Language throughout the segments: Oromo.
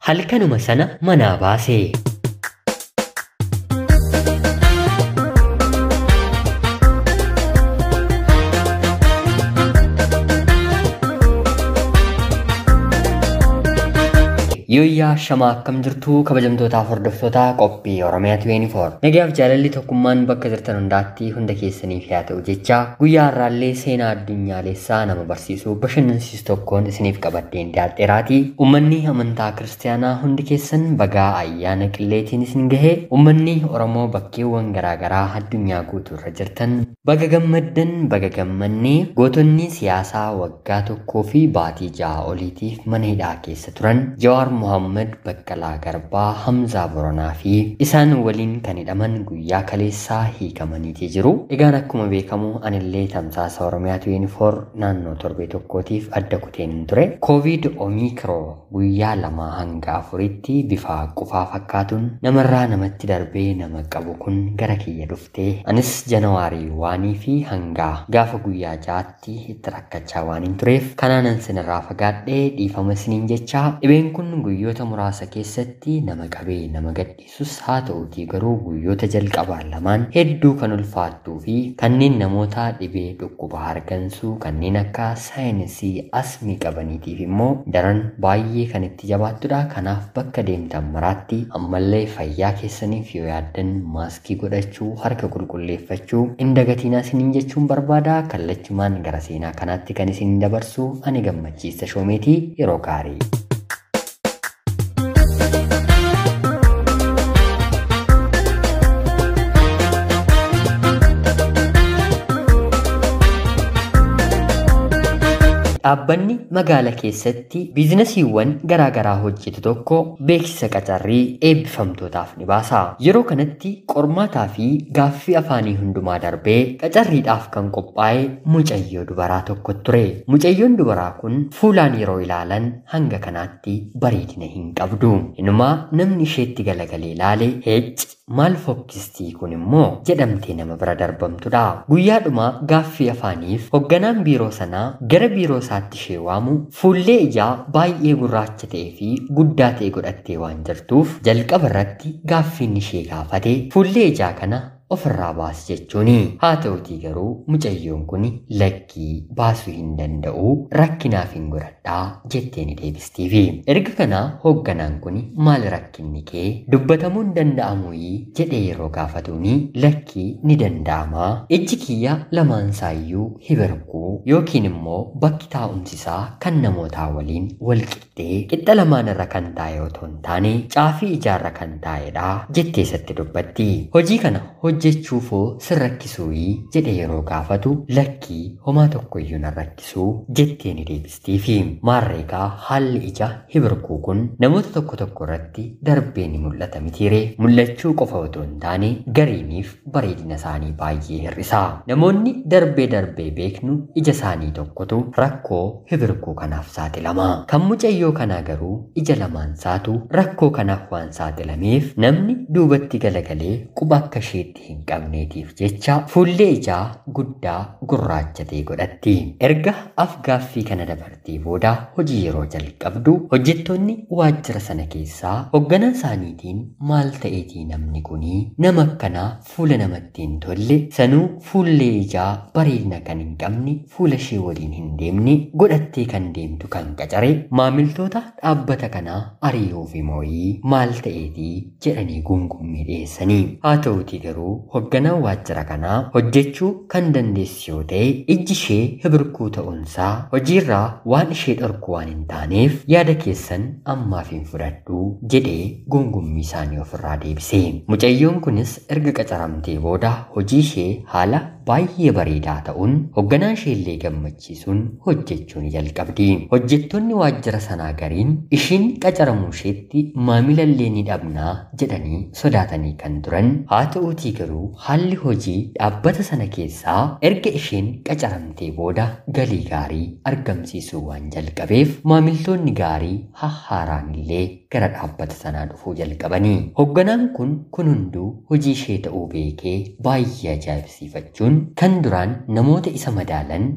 Halkanuma sana manaa baasee. Yoyyaa shamaa akkam jirtu kabajamtoota hordoftoota qophii Oromiyaa 24 nagaaf jaalalli tokkummaan bakka jirtan hundaatti hunda keessaniif yaa ta'u jecha guyyaa har'aallee seenaa addunyaalessaa nama barsiisuu bashannansiisu tokkoon isiniif qabadheen dhiyaadheeraati. Uummanni amantaa kiristaanaa hundi keessan bagaa ayyaana qilleetiin isin gahee uummanni Oromoo bakkeewwan garaagaraa addunyaa guutuu irra jirtan baga gammaddan baga gammannee gootonni siyaasaa waggaa tokkoo fi baatii 6 oliitiif mana hidhaa keessa turan Jawaar Muhammad Baqqalaa Garbaa Hamzaa Boronaa fi isaan waliin kan hidhaman guyyaa kaleessaa hiikamaniitii jiru. Egaan akkuma beekamu anillee tamsaasa Oromiyaa 24 naannoo torbee tokkootiif adda kuteen ture. Covid Omicron guyyaa 2 hanga 4tti bifa qufaa fakkaatuun namarraa namatti darbee nama qabu kun gara kiyya dhuftee anis Janawaarii waanii fi hanga gaafa guyyaa 6tti itti rakkachaa waan hin tureef kanaanan sinirraa fagaadhee dhiifama isiniin jechaa dhibeen kun guyyoota muraasa keessatti nama qabee nama gadhiisus haa ta'uutii garuu guyyoota jalqabaan lamaan hedduu kan ulfaattuu fi kanneen namoota dhibee dhukkuba hargansuu kanneen akka saayinsii asmii qabaniitiif immoo daran baay'ee kan itti jabaattudha. Kanaaf bakka deemtan maraatti ammallee fayyaa keessaniif yoo yaaddan maaskii godhachuu harka qulqulleeffachuu hin dagatinaa isiniin jechuun barbaada. Kallachumaan gara seenaa kanaatti kan isin dabarsu ani Gammachiisa Shoomeetii. Yeroo gaarii. Dhaabbanni magaala keessatti biizinasiiwwan garaagaraa hojjetu tokko beeksisa qacarrii eebbifamtootaaf ni baasa. Yeroo kanatti qormaataa fi gaaffii afaanii hundumaa darbee qacarriidhaaf kan qophaa'e mucayyoo dubaraa tokko ture. Mucayyoon dubaraa kun fuulaan yeroo ilaalan hanga kanaatti bareedina hin qabdu. Inumaa namni isheetti galagalee ilaale heecc maal fokkistii kun immoo jedhamtee nama bira darbamtudha. Guyyaadhuma gaaffii afaaniif hoogganaan biiroo sanaa gara biiroo isaatti ishee waamu fuullee ijaa baay'ee gurraacha ta'ee fi guddaa ta'e godhattee waan jirtuuf jalqaba irratti gaaffiin ishee gaafate fuullee ijaa kana ofirraa baas jechuuni. Haa ta'utii garuu mucayyoon kun lakkii baasuu hin danda'u rakkinaaf hin godhadhaa jettee ni deebistiifi. Erga kana hoogganaan kun maal rakkinni kee dubbatamuu hin danda'amuyii jedhee yeroo gaafatuuni lakkii ni danda'amaa ijji kiyya lamaansaayyuu hibirkuu yookiin immoo bakki taa'umsisaa kan namootaa waliin wal qixxee qixxa lamaan irra kan taa'e otoo hin taane caafii ijaarra kan taa'edha jettee isatti dubbatti. Hojii kana hojjechuufoo sin rakkisuuyii jedhe yeroo gaafatu lakkii homaa tokkoyyuu na rakkisuu jettee ni deebistiifi. Maarreegaa haalli ija hibirkuu kun namoota tokko tokko irratti darbee ni mul'ata mitiire. Mul'achuu qofa otoo hin taane gariiniif bareedina isaanii baay'ee hir'isa. Namoonni darbee beeknu ija isaanii tokkotu rakkoo hibirkuu kanaaf saaxilama. Kan mucayyoo kanaa garuu ija lamaan saatu rakkoo kanaaf waan saaxilameef namni duubatti galagalee quba akka isheetti hin qabneetiif jecha fuullee ijaa guddaa gurraacha ta'e godhatti. Erga afgaaffii kana dabartee booda hojii yeroo jalqabdu hojjettoonni waajjira sana keessaa hoogganaa isaaniitiin maal ta'eetii namni kunii nama akkanaa fuula namatti hin tolle sanuu fuullee ijaa bareedina kan hin qabne fuula ishee waliin hin deemne godhattee kan deemtu kan qacare maamiltoota dhaabbata kanaa ari'uuf mooyii maal ta'eetii jedhanii gungummii dhiyeessanii. Haa ta'utii garuu hoogganaan waajjira kanaa hojjechuu kan dandeessu yoo ta'e ijji ishee hibirkuu ta'uunsaa hojiirraa waan ishee dhorku waan hin taaneef yaada keessan ammaaf hin fudhadhu jedhee gungummii isaanii ofirraa deebise. Mucayyoon kunis erga qacaramtee booda hojii ishee haala baay'ee bareedaa ta'uun hoogganaa isheellee gammachiisuun hojjechuu ni jalqabdi. Hojjettoonni waajjira sanaa gariin ishiin qacaramuu isheetti maamilallee ni dhabnaa jedhanii sodaatanii kan turan. Haa ta'uutii garuu haalli hojii dhaabbata sana keessaa erga isheen qacaramtee booda galii gaarii argamsiisuu waan jalqabeef maamiltoonni gaarii hahhaaraan illee gara dhaabbata sanaa dhufuu jalqabanii. Hoogganaan kun hunduu hojii ishee ta'uu beekee baay'ee ajaa'ibsiifachuun kan duraan namoota isa madaalan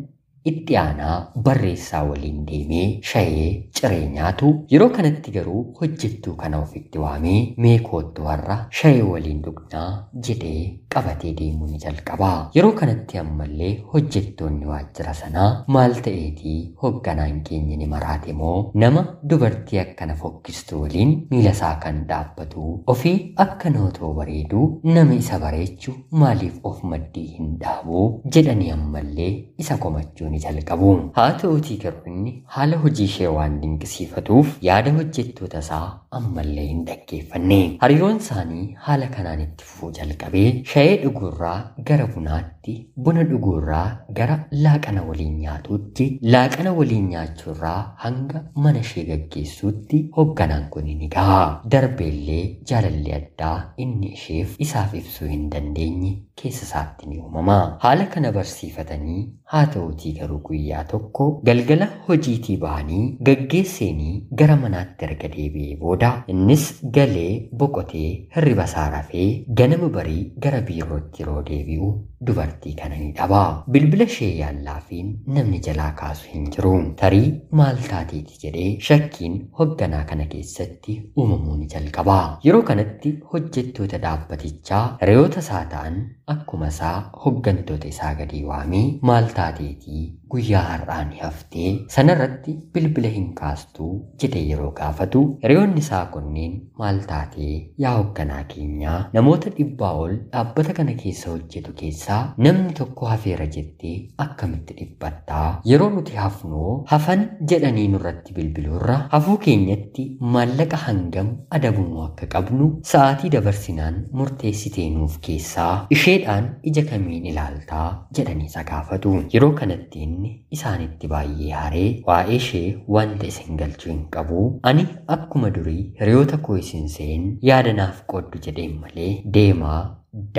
itti aanaa barreessaa waliin deemee shayee ciree nyaatu. Yeroo kanatti garuu hojjettuu kana ofitti waamee mee koottu warra shayee waliin dhugnaa jedhee qabatee deemuu ni jalqaba. Yeroo kanatti ammallee hojjettoonni waajjira sanaa maal ta'eetii hoogganaan keenya ni maraate moo nama dubartii akkana fokkistu waliin miila isaa kan dhaabbatu ofii akka nootoo bareedu nama isa bareechu maaliif of maddii hin dhaabu jedhanii ammallee isa komachuu ni jalqabu. Haa ta'uutii garuu inni haala hojii ishee waan dinqisiifatuuf yaada hojjettoota isaa ammallee hin dhaggeeffanne. Hariiroon isaanii haala kanaan itti fufuu jalqabee shayee dhuguurraa gara bunaatti, buna dhuguurraa gara laaqana waliin nyaatuutti, laaqana waliin nyaachuurraa hanga mana ishee gaggeessuutti hoogganaan kun ni gaha. Darbeellee jaalalli addaa inni isheef isaaf ibsuu hin dandeenye keessa isaatti ni uumama. Haala kana barsiifatanii haa ta'uutii garuu guyyaa tokko galgala hojiitii bahanii gaggeesseenii gara manaatti erga deebi'ee booda innis galee boqotee hirriba isaa rafee ganama barii gara biirootti yeroo deebi'u dubartii kana ni dhaba. Bilbila ishee yaallaafiin namni jalaa kaasu hin jiru. Tarii maal taateeti jedhee shakkiin hoogganaa kana keessatti uumamuu ni jalqaba. Yeroo kanatti hojjettoota dhaabbatichaa hiriyoota isaa ta'an akkuma isaa hooggantoota isaa gadi waamee maal taateetii guyyaa har'aa ni haftee sanarratti bilbila hin kaastuu jedhee yeroo gaafatu hiriyoonni isaa kunneen maal taatee yaa hoogganaa keenyaa namoota 100 ol dhaabbata kana keessa hojjetu keessaa namni tokko hafeera jettee akkamitti dhiphattaa yeroo nuti hafnoo hafan jedhanii nurratti bilbiluurra hafuu keenyatti maallaqa hangam adabamuu akka qabnu sa'aatii dabarsinaan murteessitee nuuf keessaa isheedhaan ija kamiin ilaaltaa jedhanii isa gaafatu. Yeroo kanatti inni isaanitti baay'ee haree waa'ee ishee wanta isin galchuu hin qabu ani akkuma durii hiriyoota koo isin seen yaada naaf qooddu jedheen malee deemaa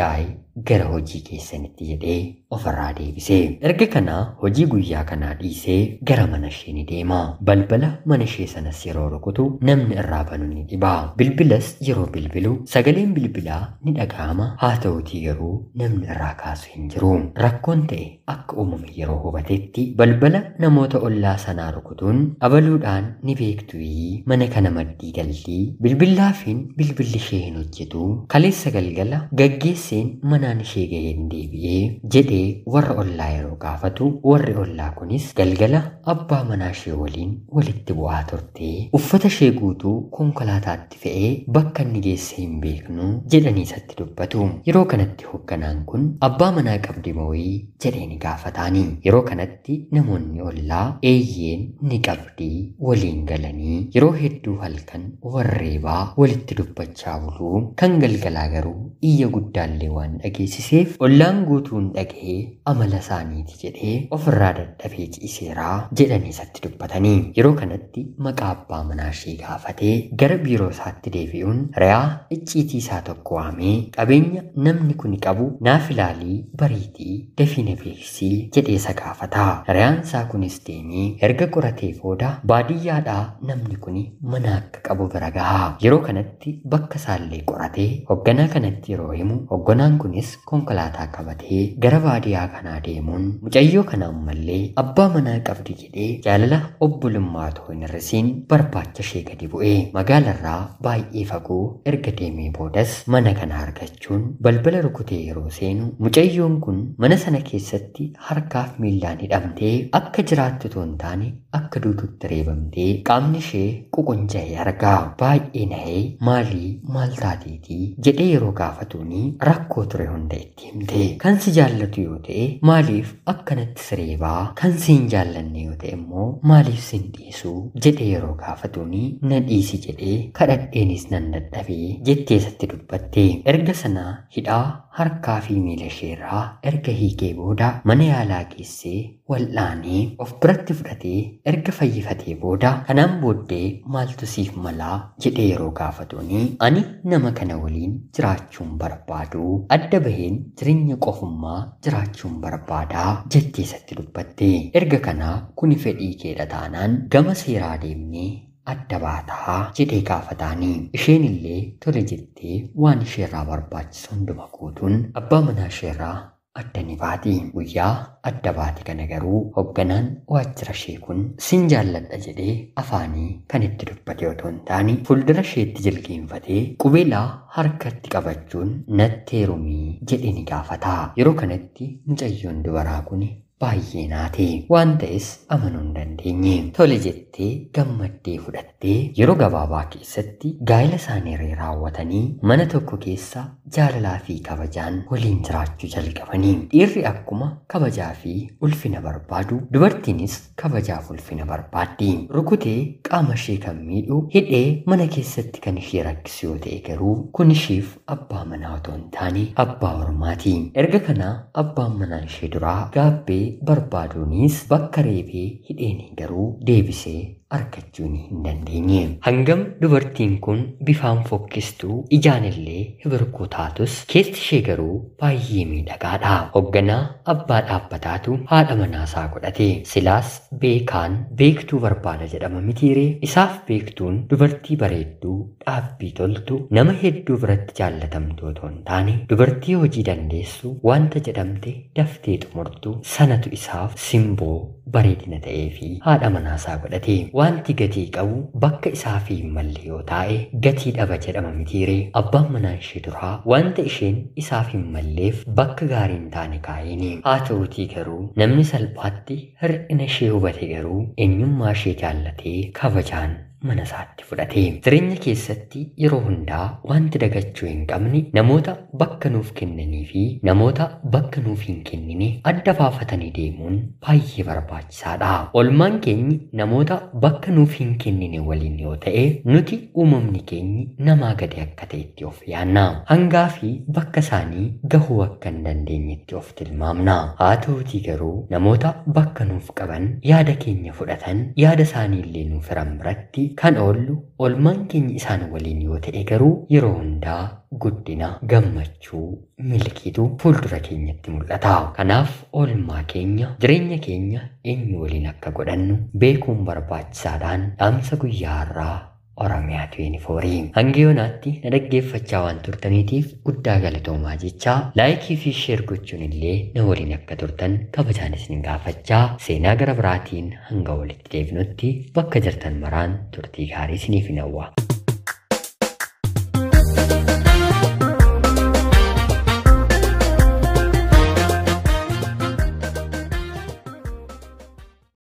daa'e gara hojii keessanitti jedhee ofirraa deebisee. Erga kana hojii guyyaa kanaa dhiisee gara mana ishee ni deema. Balbala mana ishee sanas yeroo rukutu namni irraa banu ni dhiba. Bilbilas yeroo bilbilu sagaleen bilbilaa ni dhaga'ama. Haa ta'uutii garuu namni irraa kaasu hin jiru. Rakkoon ta'e akka uumame yeroo hubatetti balbala namoota ollaa sanaa rukutuun abaluudhaan ni beektuyi mana kana maddii galtii bilbillaafiin bilbilli ishee hin hojjetu kaleessa galgala gaggeesseen manaan ishee gaheen deebi'ee jedhee warra ollaa yeroo gaafatu warri ollaa kunis galgala abbaa manaa ishee waliin walitti bu'aa turte uffata ishee guutuu konkolaataatti fe'ee bakka inni geesse hin beeknu jedhanii isatti dubbatu. Yeroo kanatti hoogganaan kun abbaa manaa qabdi moo'ii jedhee ni gaafataani. Yeroo kanatti namoonni ollaa eeyyeen ni qabdi waliin galanii yeroo hedduu halkan warreebaa walitti dubbachaa buluu kan galgalaa garuu iyya guddaallee waan dhageessiseef ollaan guutuun dhaga'ee amala isaaniiti jedhee ofirraa dadhabee ciiseeraa jedhanii isatti dubbatanii. Yeroo kanatti maqaa abbaa manaa ishee gaafatee gara biiroo isaatti deebi'uun re'aa icciitii isaa tokko waamee qabeenya namni kun qabu naaf ilaalii bariitii dafiina beeksisii jedhee isa gaafata. Re'aan isaa kunis deemee erga qoratee booda baadiyyaadhaa namni kun mana akka qabu bira gaha. Yeroo kanatti bakka isaallee qoratee hoogganaa kanatti yeroo himu hoogganaan kunis konkolaataa qabatee gara baadiyyaa kanaa deemuun mucayyoo kana ammallee abbaa manaa qabdi jedhee jaalala obbolummaa otoo hin hir'isiin barbaacha ishee gadi bu'ee magaalarraa baay'ee fagoo erga deemee boodas mana kana argachuun balbala rukutee yeroo seenu mucayyoon kun mana sana keessatti harkaaf miillaan hidhamtee akka jiraattu otoo hin taane akka duututti reebamtee qaamni ishee ququnca'ee argaa. Baay'ee nahee maal taateetii jedhee yeroo gaafatuuni rakkoo ture hunda itti himte. Kan si jaallatu yoo ta'e maaliif akkanatti sireebaa kan si hin jaallanne yoo ta'e immoo maaliif sin dhiisuu jedhee yeroo gaafatuuni na dhiisi jedhee kadhadheenis nan dadhabee jettee isatti dubbatte. Erga sanaa hidhaa harkaa fi miila isheerraa erga hiikee booda mana yaalaa geessee wal'aanee of biratti fudhatee erga fayyifatee booda kanaan booddee maaltu siif malaa jedhee yeroo gaafatuuni ani nama kana waliin jiraachuun barbaadu adda baheen jireenya qofummaa jiraachuun barbaadaa jettee isatti dubbatte. Erga kanaa kuni fedhii keedha taanaan gama seeraa deemnee adda baataa jedhee gaafataanii. Isheen illee tole jettee waan isheerraa barbaachisu hunduma guutuun abbaa manaa isheerraa adda ni baati. Guyyaa adda baati kana garuu hoogganaan waajjira ishee kun sin jaalladha jedhee afaanii kan itti dubbate otoo hin taane fuuldura isheetti jilgeenfatee qubeelaa harkatti qabachuun natti heerumii jedhee ni gaafata. Yeroo kanatti mucayyoon dubaraa kun baay'ee naate waan ta'es amanuu hin dandeenye. Tole jettee gammaddee fudhattee yeroo gabaabaa keessatti gaa'ela isaanii raawwatanii mana tokko keessa jaalalaa fi kabajaan waliin jiraachuu jalqabanii. Dhiirri akkuma kabajaa fi ulfina barbaadu, dubartiinis kabajaaf ulfina barbaaddi. Rukutee qaama ishee kan miidhu hidhee mana keessatti kan ishee rakkisu yoo ta'e garuu kun isheef abbaa manaa otoo hin taane abbaa ormaati. Erga kana abbaan manaa ishee duraa gaabbee barbaaduunis bakka reebee hidheenii garuu deebisee argachuu hin dandeenye. Hangam dubartiin kun bifaan fokkistuu ijaan illee hibirkuu taatus keessi ishee garuu baay'ee miidhagaadha. Hoogganaa abbaa dhaabbataatu haadha manaasaa godhate. Silaas beekaan beektuu barbaada jedhama mitiiree. Isaaf beektuun dubartii bareedduu dhaabbii toltu nama hedduu biratti jaallatamtu otoo hin taane dubartii hojii dandeessu wanta jedhamte daftee xumurtu sanatu isaaf simboo bareedina ta'ee fi haadha manaasaa godhate. Wanti gatii qabu bakka isaa fi malle yoo taa'e gatii dhaba jedhama mitiiree. Abbaan manaa ishee duraa wanta isheen isaaf hin malleef bakka gaarii hin taane kaa'eeni. Haa ta'uutii garuu namni salphaatti hir'ina ishee hubate garuu eenyummaa ishee jaallatee kabajaan mana isaatti fudhate. Jireenya keessatti yeroo hundaa wanti dagachuu hin qabne namoota bakka nuuf kennanii fi namoota bakka nuuf hin kennine adda baafatanii deemuun baay'ee barbaachisaadha. Olmaan keenyi namoota bakka nuuf hin kennine waliin yoo ta'e nuti uumamni keenyi namaa gadi akka ta'etti of yaanna. Hangaa fi bakka isaanii gahuu akka hin dandeenyetti of tilmaamna. Haa ta'uutii garuu namoota bakka nuuf qaban yaada keenya fudhatan yaada isaanii illee nuuf hiran biratti kan oollu olmaan keenya isaan waliin yoo ta'e garuu yeroo hundaa guddina, gammachuu, milkiitu fuuldura keenyatti mul'ata. Kanaaf oolmaa keenya jireenya keenya eenyu waliin akka godhannu beekuun barbaachisaadhaan dhaamsa guyyaa har'aa Oromiyaa 24. Hanga yoonaatti na dhaggeeffachaa waan turtaniitiif guddaa galatoomaa jechaa laayikii fi sheer gochuun illee na waliin akka turtan kabajaan isin gaafachaa seenaa gara biraatiin hanga walitti deebinutti bakka jirtan maraan turtii gaarii isiniif hawwa.